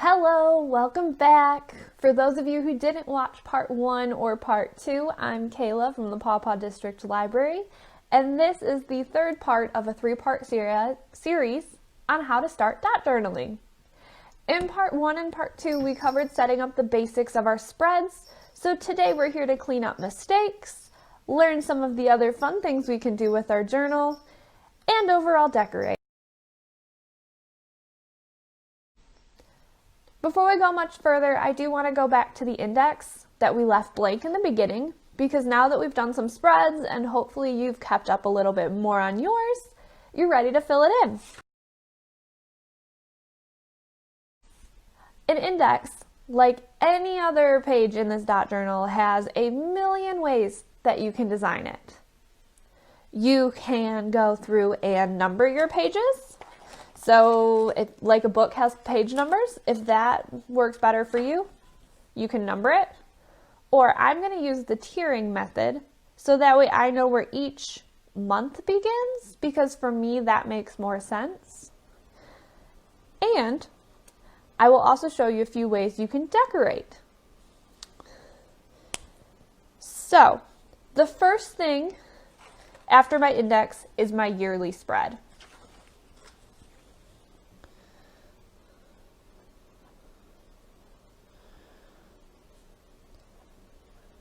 Hello, welcome back. For those of you who didn't watch part 1 or part 2, I'm Kayla from the Paw Paw District Library, and this is the third part of a 3-part series on how to start dot journaling. In part 1 and part 2, we covered setting up the basics of our spreads, so today we're here to clean up mistakes, learn some of the other fun things we can do with our journal, and overall decorate. Before we go much further, I do want to go back to the index that we left blank in the beginning, because now that we've done some spreads and hopefully you've kept up a little bit more on yours, you're ready to fill it in. An index, like any other page in this dot journal, has a million ways that you can design it. You can go through and number your pages. So if, like a book has page numbers, if that works better for you, you can number it. Or I'm going to use the tiering method so that way I know where each month begins, because for me that makes more sense. And I will also show you a few ways you can decorate. So the first thing after my index is my yearly spread.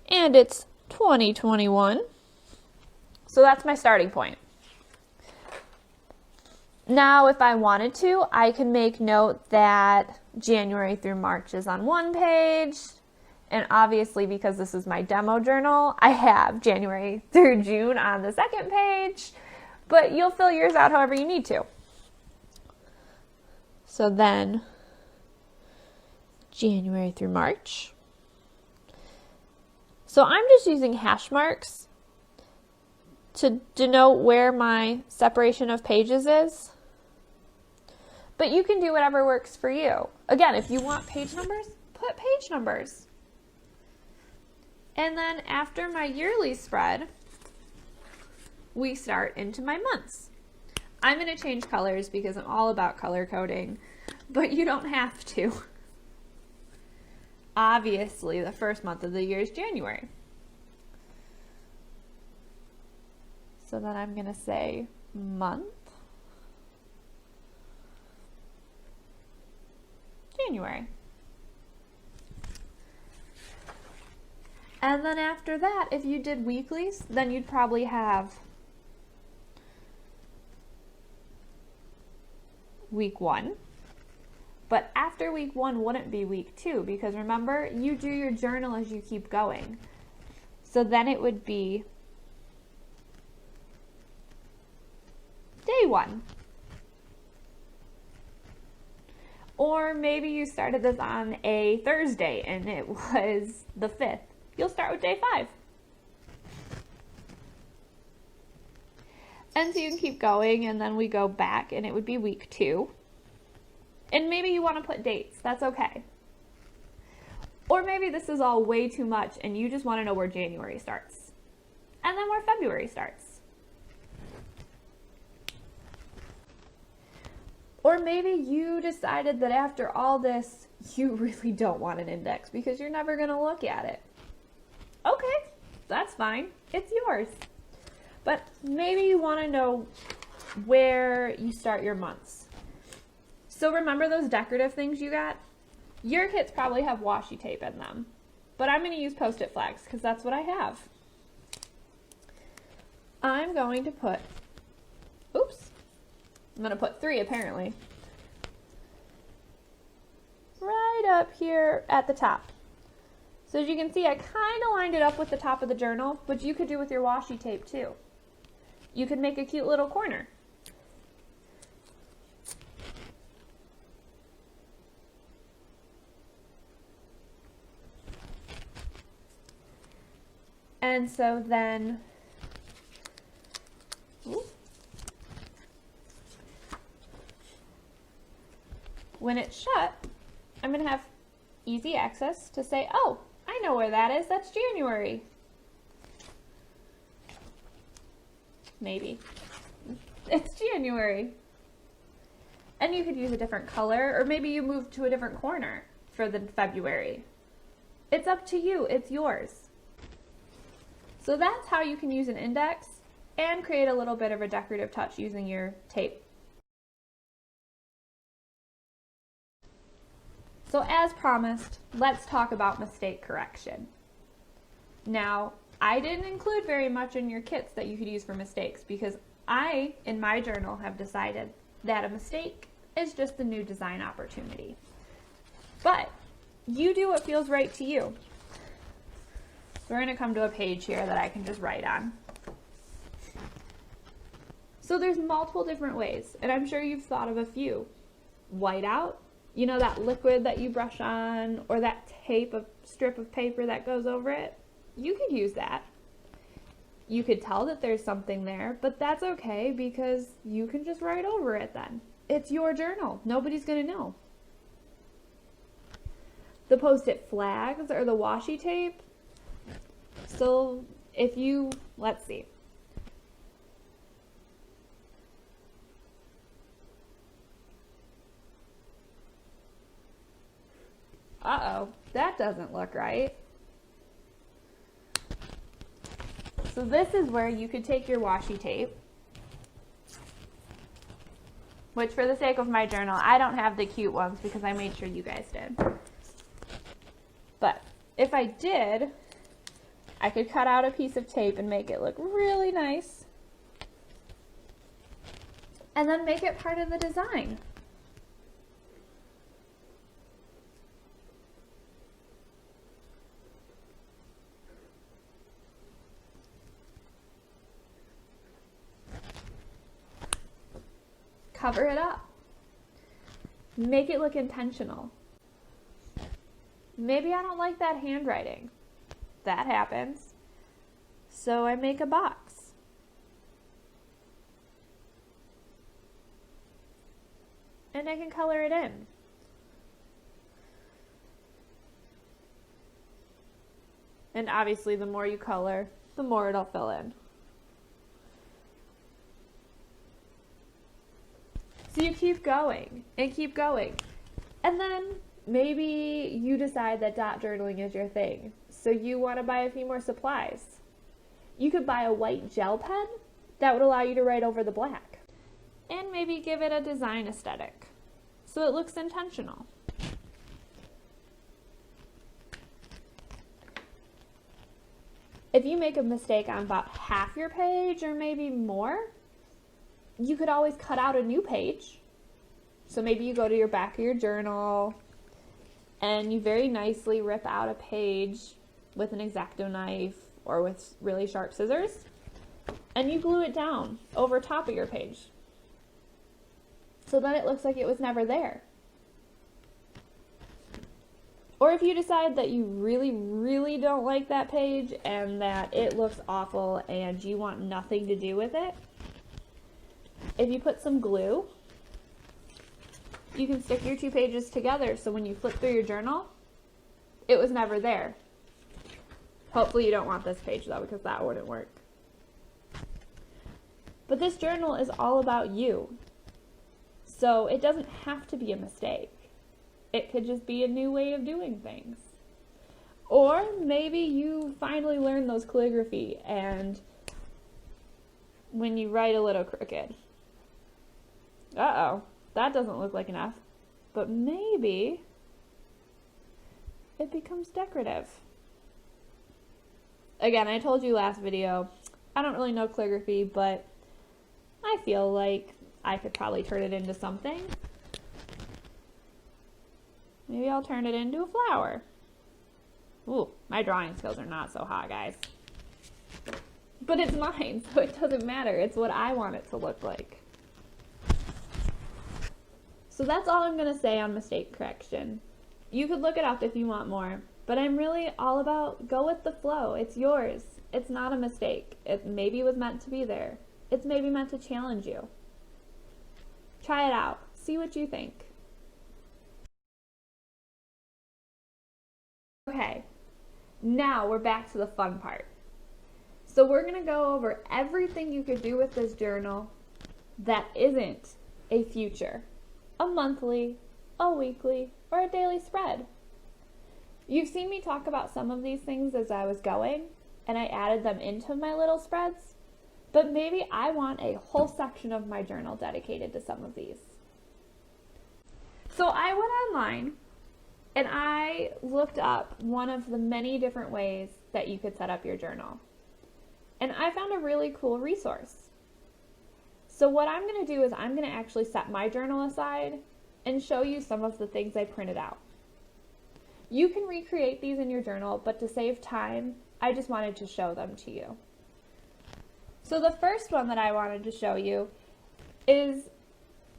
And it's 2021. So that's my starting point. Now, if I wanted to, I can make note that January through March is on one page. And obviously, because this is my demo journal, I have January through June on the second page. But you'll fill yours out however you need to. So then, January through March. So I'm just using hash marks to denote where my separation of pages is. But you can do whatever works for you. Again, if you want page numbers, put page numbers. And then after my yearly spread, we start into my months. I'm going to change colors because I'm all about color coding, but you don't have to. Obviously, the first month of the year is January. So then I'm going to say month, January. And then after that, if you did weeklies, then you'd probably have week 1. But after week 1 wouldn't be week 2, because remember, you do your journal as you keep going. So then it would be day 1. Or maybe you started this on a Thursday and it was the 5th. You'll start with day 5. And so you can keep going, and then we go back and it would be week 2. And maybe you want to put dates, that's okay. Or maybe this is all way too much and you just want to know where January starts. And then where February starts. Or maybe you decided that after all this, you really don't want an index because you're never going to look at it. Okay, that's fine, it's yours. But maybe you want to know where you start your months. So remember those decorative things you got? Your kits probably have washi tape in them, but I'm going to use Post-it flags because that's what I have. I'm going to put, I'm going to put 3 apparently, right up here at the top. So as you can see, I kind of lined it up with the top of the journal, but you could do with your washi tape too. You could make a cute little corner. And so then, when it's shut, I'm going to have easy access to say, oh, I know where that is. That's January. Maybe. It's January. And you could use a different color, or maybe you move to a different corner for the February. It's up to you, it's yours. So that's how you can use an index and create a little bit of a decorative touch using your tape. So as promised, let's talk about mistake correction. Now, I didn't include very much in your kits that you could use for mistakes because I, in my journal, have decided that a mistake is just a new design opportunity. But you do what feels right to you. So we're going to come to a page here that I can just write on. So there's multiple different ways, and I'm sure you've thought of a few. Whiteout, you know, that liquid that you brush on, or that tape, a strip of paper that goes over it. You could use that. You could tell that there's something there, but that's okay because you can just write over it then. It's your journal. Nobody's going to know. The Post-it flags or the washi tape. So if you, let's see. Uh-oh, that doesn't look right. So this is where you could take your washi tape, which for the sake of my journal, I don't have the cute ones because I made sure you guys did. But if I did, I could cut out a piece of tape and make it look really nice. And then make it part of the design. Cover it up. Make it look intentional. Maybe I don't like that handwriting. That happens. So I make a box. And I can color it in. And obviously the more you color, the more it'll fill in. So you keep going and keep going. And then maybe you decide that dot journaling is your thing. So you want to buy a few more supplies. You could buy a white gel pen that would allow you to write over the black. And maybe give it a design aesthetic so it looks intentional. If you make a mistake on about half your page or maybe more, you could always cut out a new page. So maybe you go to your back of your journal and you very nicely rip out a page with an X-Acto knife or with really sharp scissors, and you glue it down over top of your page. So then it looks like it was never there. Or if you decide that you really, really don't like that page and that it looks awful and you want nothing to do with it, if you put some glue, you can stick your two pages together so when you flip through your journal, it was never there. Hopefully you don't want this page though, because that wouldn't work. But this journal is all about you. So it doesn't have to be a mistake. It could just be a new way of doing things. Or maybe you finally learn those calligraphy and when you write a little crooked. Uh-oh, that doesn't look like enough. But maybe it becomes decorative. Again, I told you last video, I don't really know calligraphy, but I feel like I could probably turn it into something. Maybe I'll turn it into a flower. Ooh, my drawing skills are not so hot, guys. But it's mine, so it doesn't matter. It's what I want it to look like. So that's all I'm going to say on mistake correction. You could look it up if you want more, but I'm really all about go with the flow. It's yours. It's not a mistake. It maybe was meant to be there. It's maybe meant to challenge you. Try it out. See what you think. Okay, now we're back to the fun part. So we're going to go over everything you could do with this journal that isn't a future. a monthly, a weekly, or a daily spread. You've seen me talk about some of these things as I was going, and I added them into my little spreads, but maybe I want a whole section of my journal dedicated to some of these. So I went online and I looked up one of the many different ways that you could set up your journal. And I found a really cool resource. So what I'm going to do is I'm going to actually set my journal aside and show you some of the things I printed out. You can recreate these in your journal, but to save time, I just wanted to show them to you. So the first one that I wanted to show you is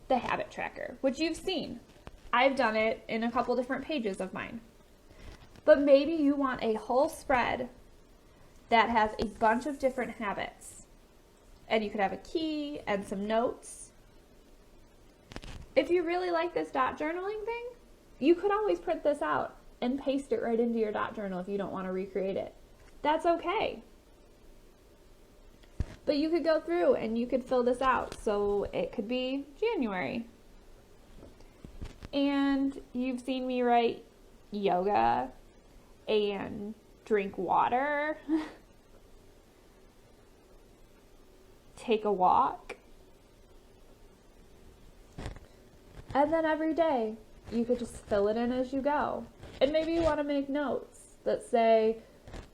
the habit tracker, which you've seen. I've done it in a couple different pages of mine. But maybe you want a whole spread that has a bunch of different habits. And you could have a key and some notes. If you really like this dot journaling thing, you could always print this out and paste it right into your dot journal if you don't want to recreate it. That's okay. But you could go through and you could fill this out. So it could be January. And you've seen me write yoga and drink water, take a walk. And then every day you could just fill it in as you go. And maybe you want to make notes that say,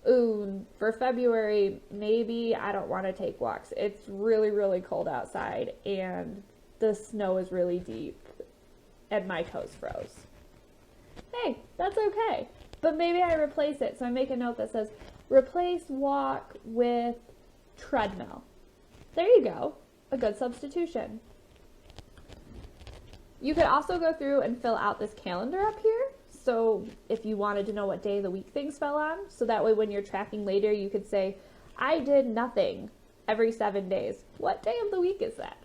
ooh, for February, maybe I don't want to take walks. It's really, really cold outside and the snow is really deep and my toes froze. Hey, that's okay. But maybe I replace it. So I make a note that says, replace walk with treadmill. There you go. A good substitution. You could also go through and fill out this calendar up here. So if you wanted to know what day of the week things fell on, so that way when you're tracking later, you could say, I did nothing every 7 days. What day of the week is that?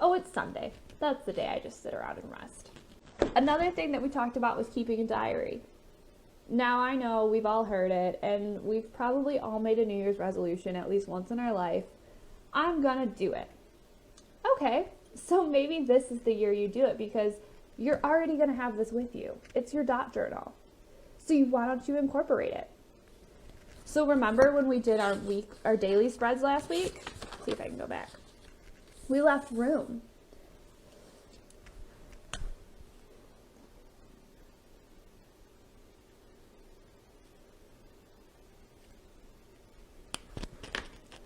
Oh, it's Sunday. That's the day I just sit around and rest. Another thing that we talked about was keeping a diary. Now I know we've all heard it, and we've probably all made a New Year's resolution at least once in our life. I'm gonna do it. Okay, so maybe this is the year you do it because you're already gonna have this with you. It's your dot journal. So why don't you incorporate it? So remember when we did our daily spreads last week? Let's see if I can go back. We left room.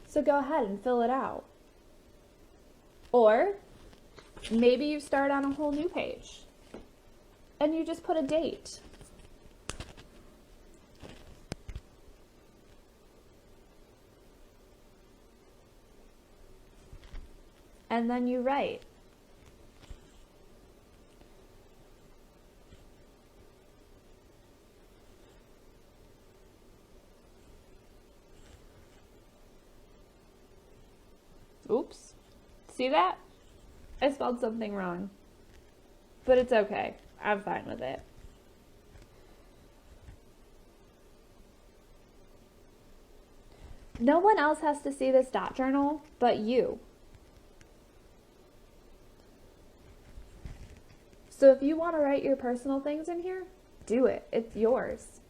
So go ahead and fill it out. Or maybe you start on a whole new page and you just put a date. And then you write. Oops. See that? I spelled something wrong. But it's okay. I'm fine with it. No one else has to see this dot journal but you. So if you want to write your personal things in here, do it. It's yours.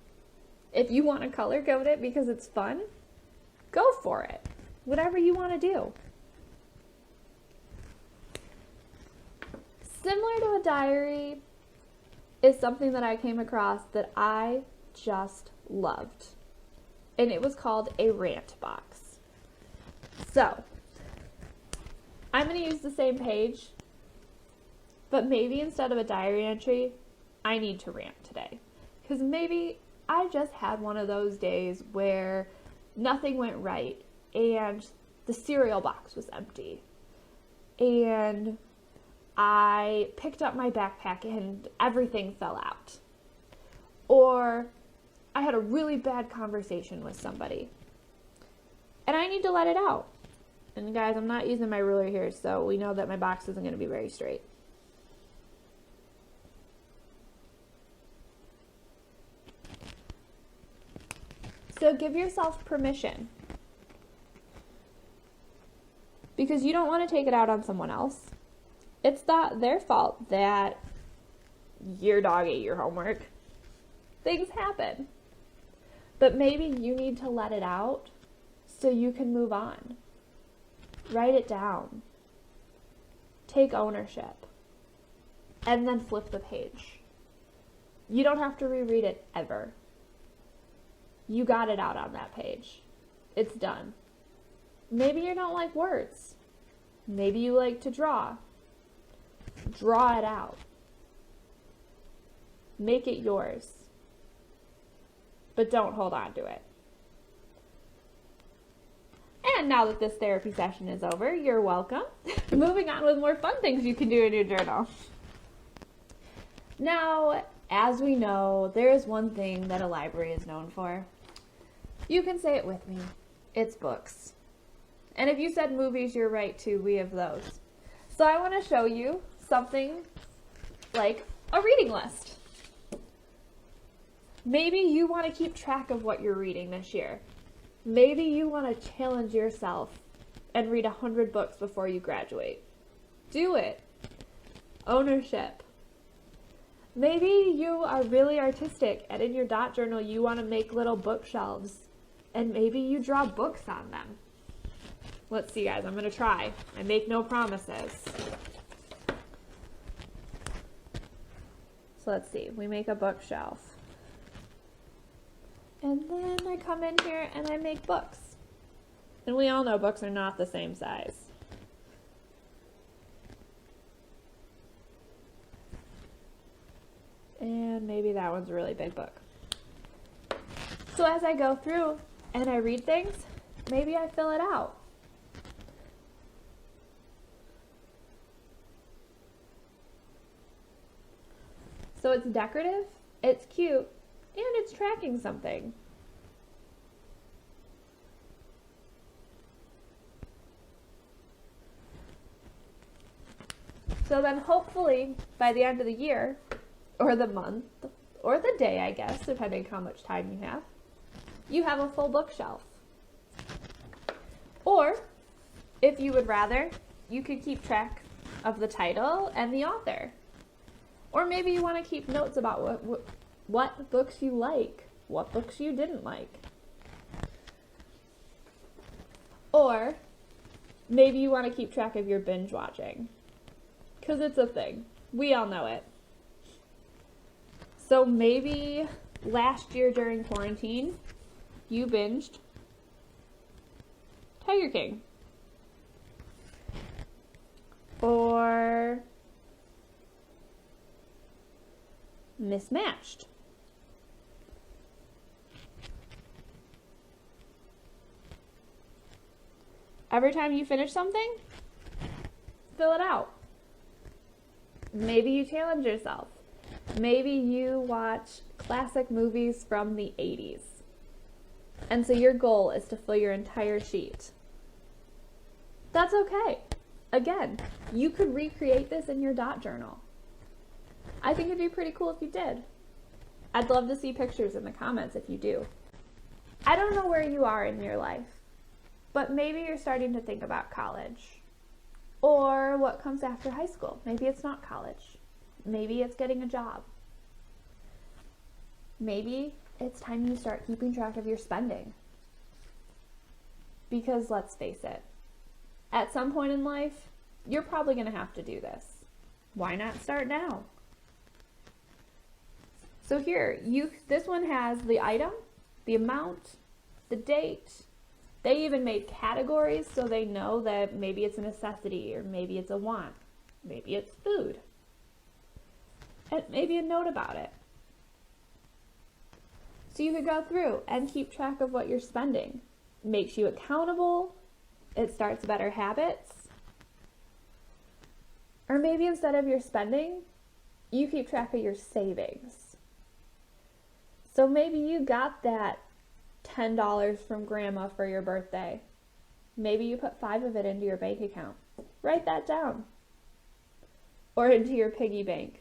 If you want to color code it because it's fun, go for it. Whatever you want to do. Similar to a diary is something that I came across that I just loved. And it was called a rant box. So, I'm going to use the same page, but maybe instead of a diary entry, I need to rant today. Because maybe I just had one of those days where nothing went right and the cereal box was empty. And I picked up my backpack and everything fell out. Or I had a really bad conversation with somebody and I need to let it out. And guys, I'm not using my ruler here, so we know that my box isn't going to be very straight. So give yourself permission, because you don't want to take it out on someone else. It's not their fault that your dog ate your homework. Things happen. But maybe you need to let it out so you can move on. Write it down. Take ownership. And then flip the page. You don't have to reread it ever. You got it out on that page. It's done. Maybe you don't like words. Maybe you like to draw. Draw it out. Make it yours. But don't hold on to it. And now that this therapy session is over, you're welcome. Moving on with more fun things you can do in your journal. Now, as we know, there is one thing that a library is known for. You can say it with me. It's books. And if you said movies, you're right too. We have those. So I want to show you something like a reading list. Maybe you want to keep track of what you're reading this year. Maybe you want to challenge yourself and read 100 books before you graduate. Do it. Ownership. Maybe you are really artistic and in your dot journal you want to make little bookshelves and maybe you draw books on them. Let's see, guys. I'm going to try. I make no promises. So let's see. We make a bookshelf. And then I come in here and I make books. And we all know books are not the same size. And maybe that one's a really big book. So as I go through and I read things, maybe I fill it out. So it's decorative, it's cute, and it's tracking something. So then hopefully by the end of the year, or the month, or the day, I guess, depending how much time you have a full bookshelf. Or, if you would rather, you could keep track of the title and the author. Or maybe you want to keep notes about what books you like, what books you didn't like. Or maybe you want to keep track of your binge watching, because it's a thing. We all know it. So maybe last year during quarantine, you binged Tiger King. Or Mismatched. Every time you finish something, fill it out. Maybe you challenge yourself. Maybe you watch classic movies from the 80s. And so your goal is to fill your entire sheet. That's okay. Again, you could recreate this in your dot journal. I think it'd be pretty cool if you did. I'd love to see pictures in the comments if you do. I don't know where you are in your life, but maybe you're starting to think about college. Or what comes after high school. Maybe it's not college. Maybe it's getting a job. Maybe it's time you start keeping track of your spending. Because let's face it, at some point in life, you're probably going to have to do this. Why not start now? So here, this one has the item, the amount, the date. They even made categories so they know that maybe it's a necessity or maybe it's a want. Maybe it's food. And maybe a note about it. So you could go through and keep track of what you're spending. Makes you accountable. It starts better habits. Or maybe instead of your spending, you keep track of your savings. So maybe you got that $10 from grandma for your birthday. Maybe you put 5 of it into your bank account. Write that down. Or into your piggy bank.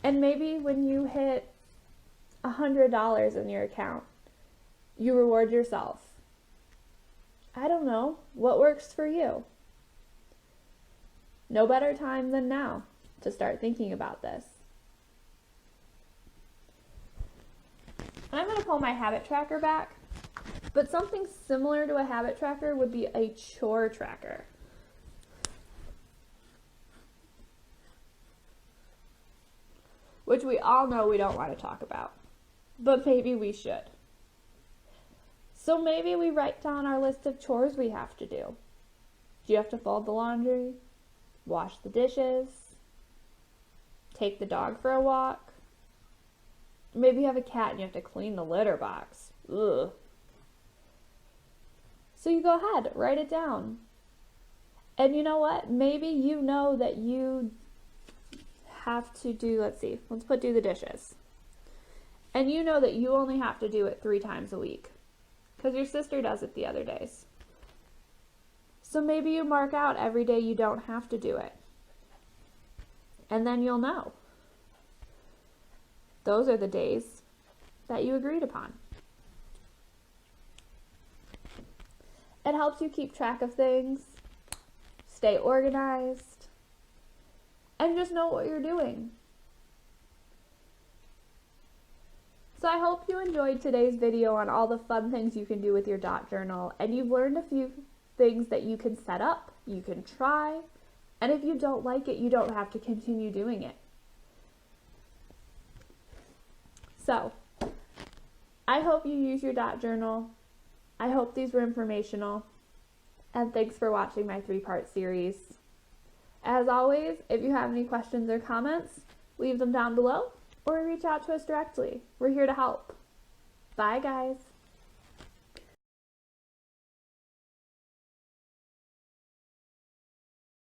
And maybe when you hit $100 in your account, you reward yourself. I don't know. What works for you? No better time than now to start thinking about this. I'm going to pull my habit tracker back, but something similar to a habit tracker would be a chore tracker. Which we all know we don't want to talk about, but maybe we should. So maybe we write down our list of chores we have to do. Do you have to fold the laundry? Wash the dishes? Take the dog for a walk? Maybe you have a cat and you have to clean the litter box. Ugh. So you go ahead, write it down. And you know what? Maybe you know that you have to do, let's do the dishes. And you know that you only have to do it 3 times a week because your sister does it the other days. So maybe you mark out every day you don't have to do it. And then you'll know. Those are the days that you agreed upon. It helps you keep track of things, stay organized, and just know what you're doing. So I hope you enjoyed today's video on all the fun things you can do with your dot journal, and you've learned a few things that you can set up, you can try, and if you don't like it, you don't have to continue doing it. So, I hope you use your dot journal. I hope these were informational, and thanks for watching my 3-part series. As always, if you have any questions or comments, leave them down below or reach out to us directly. We're here to help. Bye, guys.